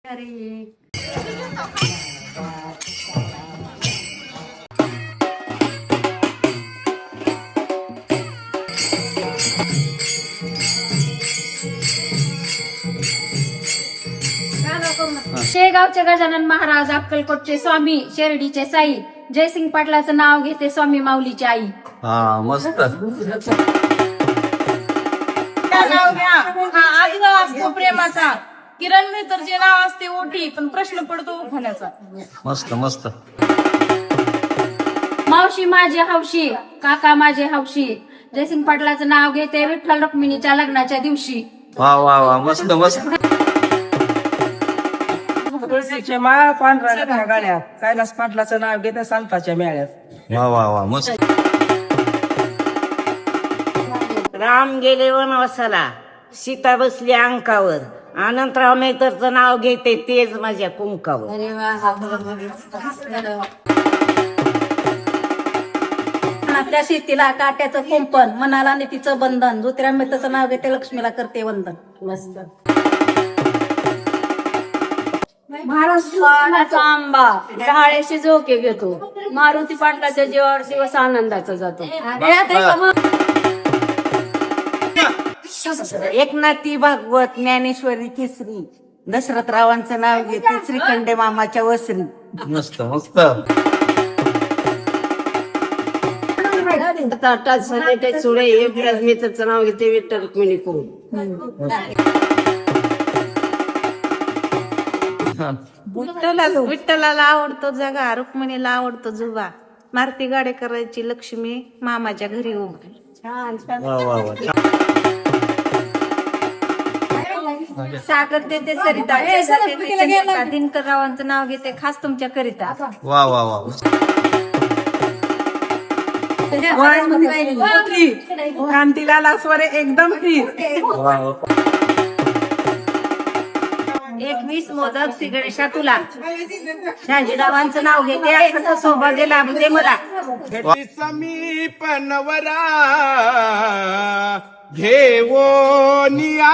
शेगावचे गजानन महाराज, अक्कलकोटचे स्वामी, शिर्डीचे साई, जयसिंग पाटलाचं नाव घेते स्वामी माऊलीची आई. हा मस्त. नाव घ्या. हा आग्रह असतो प्रेमाचा. किरण मित्रचे नाव असते ओटी, पण प्रश्न पडतो उखाण्याचा. मस्त मस्त. मावशी माझे हौशी, काका माझे हौशी, जयसिंग पाटलाचं नाव घेते विठ्ठल रुक्मिणीच्या लग्नाच्या दिवशी. वा वा वा मस्त मस्त. तुळशीचे माळ पांढऱ्या गाड्यात, कैलास पाटलाचं नाव घेते संताच्या मेळ्यात. वा वा वा मस्त. राम गेले वनवासाला, सीता बसली अंकावर, अनंतराव मेहतरचं नाव घेते तेज माझ्या कुंकावर. आपल्या शेतीला काट्याचं कुंपण, मनाला नीतीचं बंधन, ज्योतिराव मेहताचं नाव घेते लक्ष्मीला करते वंदन. मस्त. महाराष्ट्राचा आंबा, डहाळ्याशी झोके घेतो, मारुती पाटलाच्या जीवावर दिवस आनंदाचा जातो. एकनाथी भागवत, ज्ञानेश्वरी तिसरी, दशरथरावांचं नाव घेते श्रीखंडे मामाच्या वसरी. मस्त मस्त. सुडे एकदाच मित्रचं नाव घेते विठ्ठल रुक्मिणी करून. विठ्ठलाला आवडतो जगा, रुक्मिणीला आवडतो जुगा, मारुती गाडे करायची लक्ष्मी मामाच्या घरी उभी. वा वा वा. सागर देते सरिता, दिनकर रावांचं नाव घेते खास तुमच्या करिता. वा वा वा. क्रांतीलाला स्वर एकदम स्थिर. वा वा. 21 मोदक श्री गणेशा तुला, शहाजीरावांचं नाव घेते अखंड सौभाग्य लाभते मला. समीप नवरा घेवो निया